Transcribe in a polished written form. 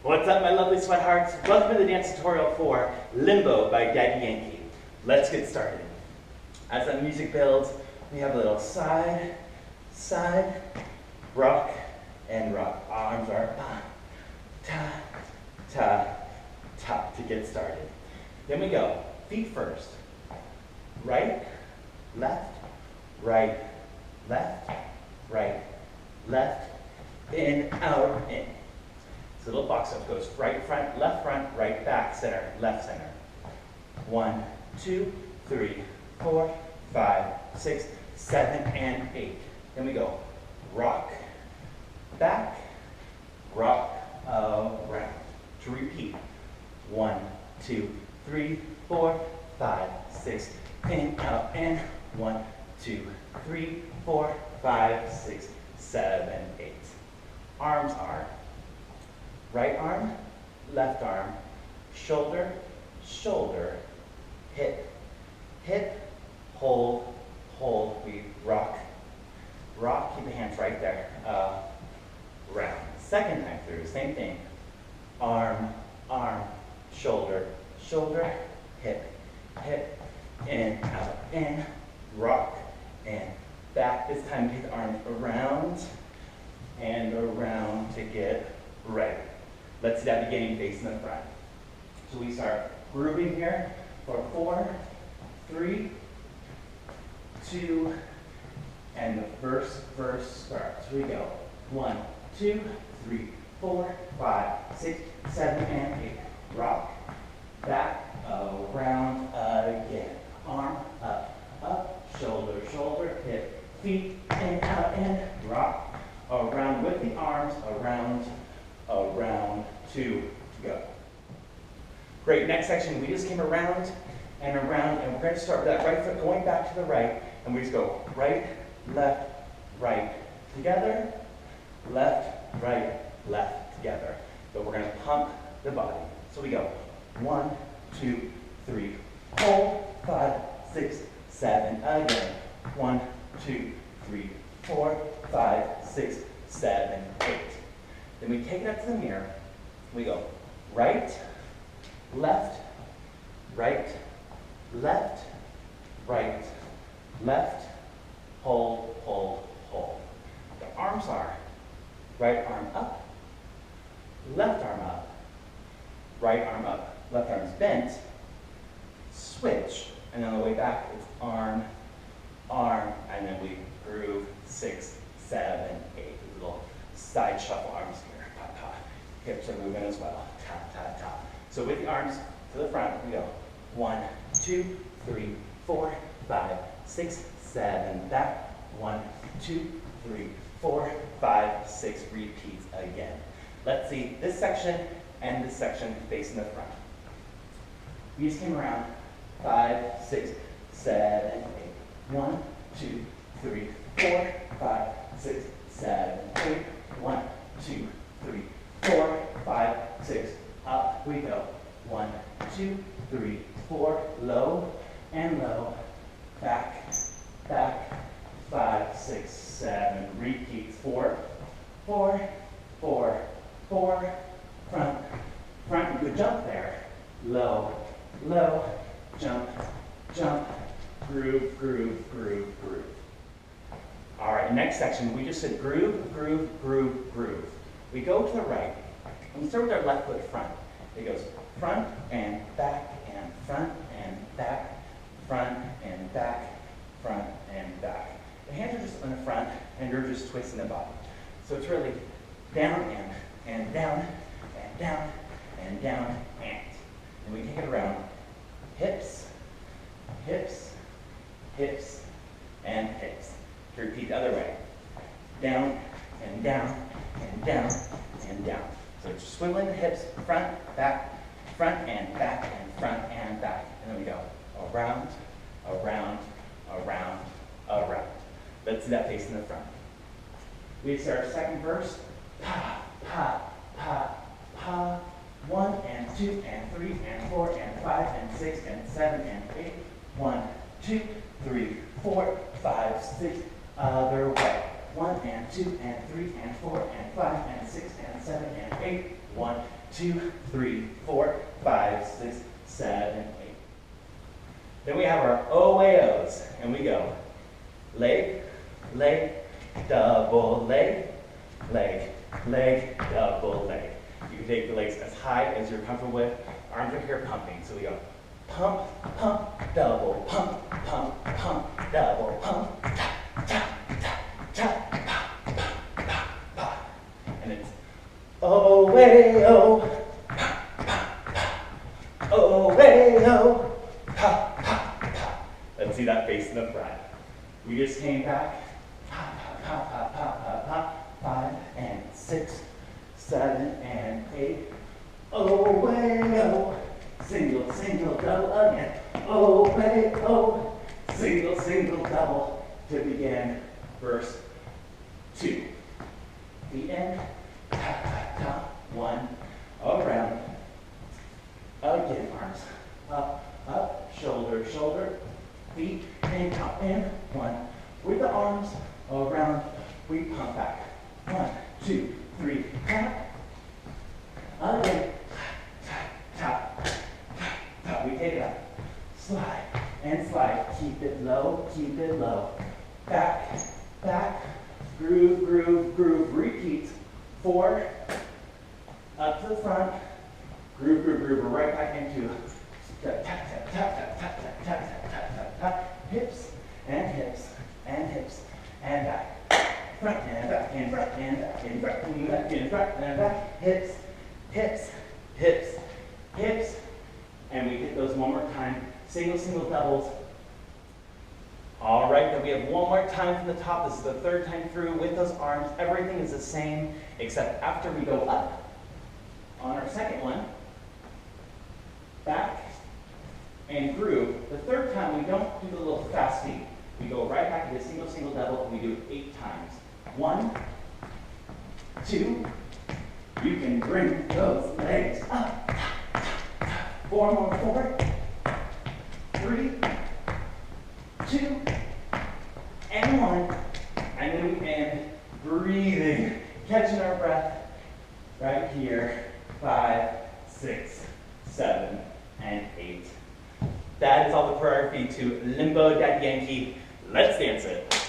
What's up, my lovely sweathearts? Welcome to the dance tutorial for Limbo by Yankee. Let's get started. As the music builds, we have a little side, side, rock, and rock. Arms are ta, ta, ta to get started. Then we go, feet first. Right, left, right, left, right, left, in, out, in. This little box up goes right front, right back, center, left center. 1, 2, 3, 4, 5, 6, 7, and 8. Then we go rock, back, rock, around. To repeat. 1, 2, 3, 4, 5, 6, in, out, in. 1, 2, 3, 4, 5, 6, 7, 8. Arms are right arm, left arm, shoulder, shoulder, hip, hip, hold, hold. We rock, rock, keep the hands right there, round. Second time through, same thing. Arm, arm, shoulder, shoulder, hip, hip, in, out, in, rock, and back. This time take the arms around and around to get ready. Let's see that beginning facing the front. So we start grooving here for 4, 3, 2, and the first verse starts. Here we go. 1, 2, 3, 4, 5, 6, 7, and 8. Rock, back, around again. Arm, up, shoulder, shoulder, hip, feet, in, out, in, rock, around with the arms, around, around, 2, go. Great, next section, we just came around, and we're going to start with that right foot going back to the right, and we just go right, left, together, left, together. But we're going to pump the body. So we go 1, 2, 3, 4, 5, 6, 7, again. 1, 2, 3, 4, 5, 6, 7, 8. Then we take it up to the mirror. We go right, left, left, hold, hold, hold. The arms are right arm up, left arm up, right arm up, left arm's bent, switch, and on the way back it's arm, arm, and then we groove 6, 7, 8. Little side shuffle arms here. Ta, ta. Hips are moving as well. Ta, ta, ta. So with the arms to the front, we go 1, 2, 3, 4, 5, 6, 7, back. 1, 2, 3, 4, 5, 6. Repeats again. Let's see this section and this section facing the front. We just came around 5, 6, 7, 8. 1, 2, 3, 4, 5, 6, 7, 8. 1, 2, 3, 4, 5, 6. Up we go. 1, 2, 3, 4. Low and low. Back, back. 5, 6, 7. Repeat. 4, 4, 4, 4. Front, front. Good jump there. Low, low. Jump, jump. Groove, groove, groove, groove. All right, next section, we just said groove, groove, groove, groove. We go to the right, and we start with our left foot front. It goes front and back and front and back, front and back, front and back. The hands are just on the front, and you're just twisting the body. So it's really down and down and down and down and. And we take it around, hips, hips, hips, and hips. To repeat the other way. Down and down and down and down. So just swiveling the hips, front and back, and front and back. And then we go around, around, around, around. Let's do that facing the front. We start our second verse. Pa, pa, pa, pa. 1 and 2 and 3 and 4 and 5 and 6 and 7 and 8. 1, 2, 3, 4, 5, 6. Other way. 1 and 2 and 3 and 4 and 5 and 6 and 7 and 8. 1, 2, 3, 4, 5, 6, 7, 8. Then we have our OAOs, and we go leg, leg, double leg, leg, leg, double leg. You can take the legs as high as you're comfortable with. Arms are here pumping, so we go pump, pump, double, pump, pump, pump, double, pump, tap, tap, tap, tap, pop, pop, pop, pop. And it's O-A-O, pop, pop, pop, O-A-O, pop, pop, pop. Let's see that face in the front. We just came back, pop, pop, pop, pop, pop, pop, 5 and 6, 7 and 8, O-A-O. Single, single, double again. O-A-O. Single, single, double to begin verse 2. The end. Tap, tap, tap. 1. Around. Again, arms. Up, up. Shoulder, shoulder. Feet. And count in. 1. With the arms around, we pump back. 1, 2, 3. Tap. Again. Tap, tap. We take it up, slide, and slide. Keep it low, keep it low. Back, back, groove, groove, groove. Repeat. 4, up to the front, groove, groove, groove. We're right back into tap, tap, tap, tap, tap, tap, tap, tap, tap, tap, tap. Hips, and hips, and hips, and back. Front and back, and front and back, and front and back, and front and back. Hips, hips, hips, hips. And we hit those one more time. Single, single, doubles. All right, then we have one more time from the top. This is the 3rd time through with those arms. Everything is the same, except after we go up on our second one, back and groove. The 3rd time, we don't do the little fast feet. We go right back into single, single, double, and we do it 8 times. 1, 2, you can bring those legs up. 4 more, 4, 3, 2, and 1. And then we end breathing, catching our breath right here. 5, 6, 7, and 8. That is all the choreography to Limbo, Yankee. Let's dance it.